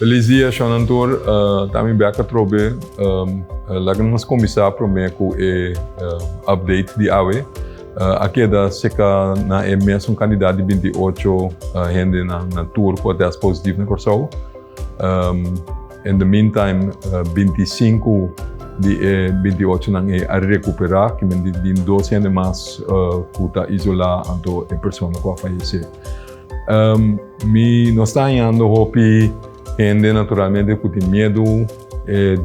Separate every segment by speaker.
Speaker 1: Feliz dia, Xanantor. Também bem que trobe. Lá nós começamos com o update de AWE. Aqui da seca na MS candidato de 28 gente na tour com testes positivos na Corsol. In the meantime, 25 de 28 não é a recuperar, que de 12 gente mais que está isolado então a pessoa que vai falecer. Nós estamos indo hopi gente naturalmente que tem medo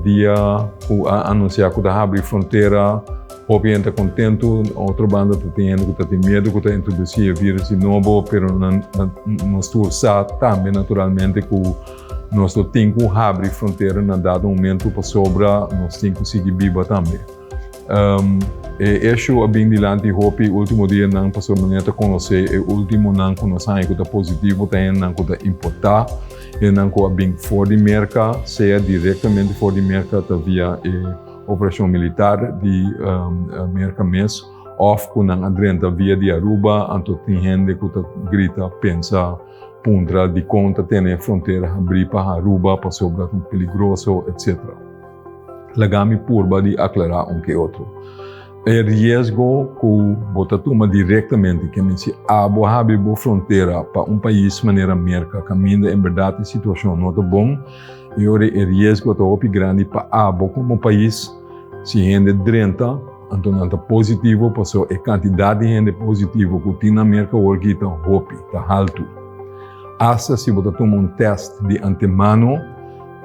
Speaker 1: dia que anunciar que está abrindo fronteira. Hopi gente contento, outra banda tem gente que tem medo que está introduzir o vírus novo, mas nós estamos também naturalmente que nós temos que abrir fronteira na dado momento para sobra, nós temos que seguir viva também. Isso é bem dilante, hopi último dia não passou maneira conhecer, o último não conhecer que está positivo, tem não que está importar, e não que é bem fora de mercado, seja diretamente fora de mercado via operação militar de mercado mesmo, ou que não adrenta via de Aruba, então tem gente que está grita, pensa, puntra de conta tem fronteira abrir para Aruba, para sobra tão perigoso, etc. Lagami purba de aclarar que outro. O risco que bota toma diretamente que se abo abrir a fronteira para país de maneira América, caminha em verdade a situação não é bom, e o risco é grande para abo como país se gente drenta, então é positivo, passou a quantidade de gente positivo que tem na América hoje está alto. Hasta se você toma teste de antemano,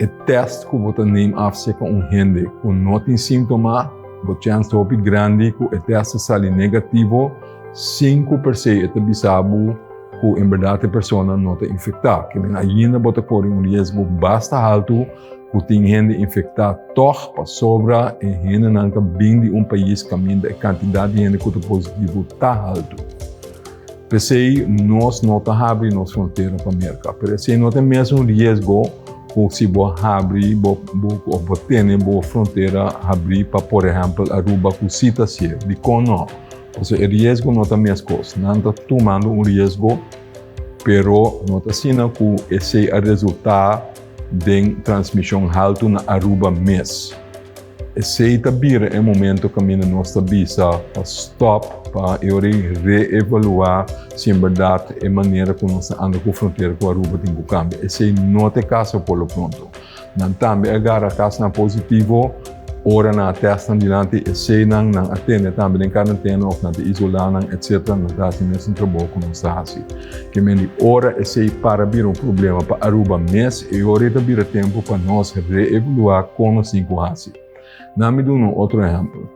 Speaker 1: o teste que você nem afseca gente que não tem sintoma, a chance é grande que o teste sai negativo, 5% é bisabo que em verdade a pessoa não está infectada. Que ainda você corre risco bastante alto que tem gente infectada, para sobra e gente não está bem de país que a quantidade de gente que está positivo está alto. Pensei, nós não abrimos nossa fronteira para a América, mas se não tem mesmo risco, se você abrir, você tem uma fronteira abrir para, por exemplo, Aruba, que cita ser, de não. O risco não é a mesma coisa, não está tomando risco, mas não está sendo que esse é o resultado de transmissão alta na Aruba mesmo. Esse é o momento que nós estamos para stop, para reevaluar se em verdade é a maneira que nós andamos com a fronteira com a Aruba tem que cambiar. Esse não é o caso por lo pronto. Não também agora caso positivo, ora na testa diante, esse não atende também em quarentena ou na isolar, etc. Não dá assim mesmo trabalho que nós estamos. Que ora esse para vir problema para Aruba mesmo e ora vir tempo para nós reevaluar como se encontra. Não me dou outro exemplo.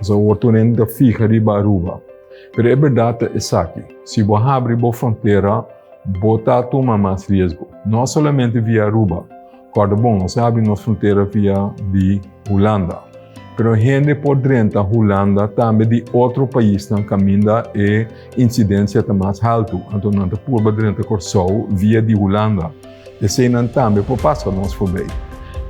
Speaker 1: O ortonente fica de Aruba. Mas é verdade é aqui. Se você abrir a fronteira, você toma mais risco. Não somente via Aruba. Corda bom, nós abrimos nossa fronteira via de Holanda. Mas gente por dentro da Holanda também de outro país que caminha e incidência está mais alta. Então, não está por dentro da Corsol via de Holanda. Esse não também por passar nós por bem.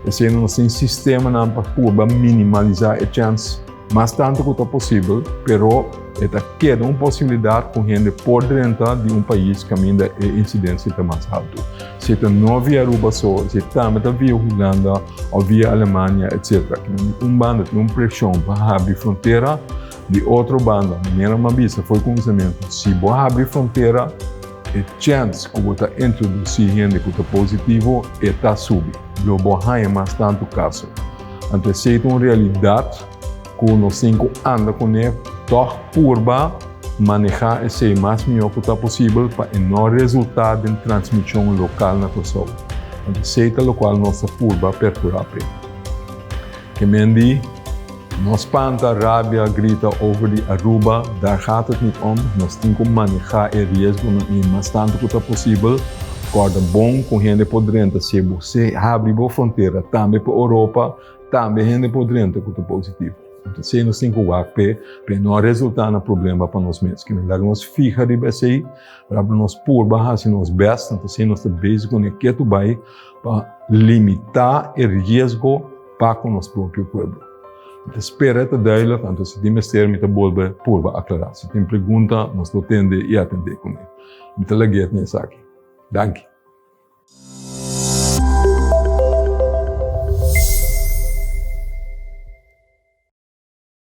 Speaker 1: Esse não tem sistema para minimalizar a chance mais tanto quanto possível, mas queda uma possibilidade com gente por dentro de país que a incidência está mais alta. Se está não via Aruba só, se também está via Holanda ou via Alemanha, etc. Banda tem uma pressão para abrir fronteira de outra banda. A maneira mais foi conhecimento. Se você abrir fronteira, a chance que você introduzir gente que está positivo está subindo. Lobo é mais tanto caso. Então, se é uma realidade que nós temos que andar com ele, curva, manejar esse mais melhor que possível para não resultar em transmissão local na pessoa. Então, se é o qual nossa curva percorrer. Que mendi, nós panta, rabia, grita over de Aruba, daar gaat het niet om. Nós temos que manejar o risco o mais tanto que possível. Corda bom com gente por dentro, se você abre a fronteira também para a Europa, também gente por dentro que está positivo. Então, se nós temos que para não resultar no problema para nós mesmos, que nós fica de BCI, para nós por baixo, se nós best, então se nós estamos com o que tu vai para limitar o risco para o nosso próprio povo. Então, espera até daí, então se tem mistério, me volta por aclarar. Se tem pergunta, nós atende e atender com ele. Muito legal nessa aqui. Danke.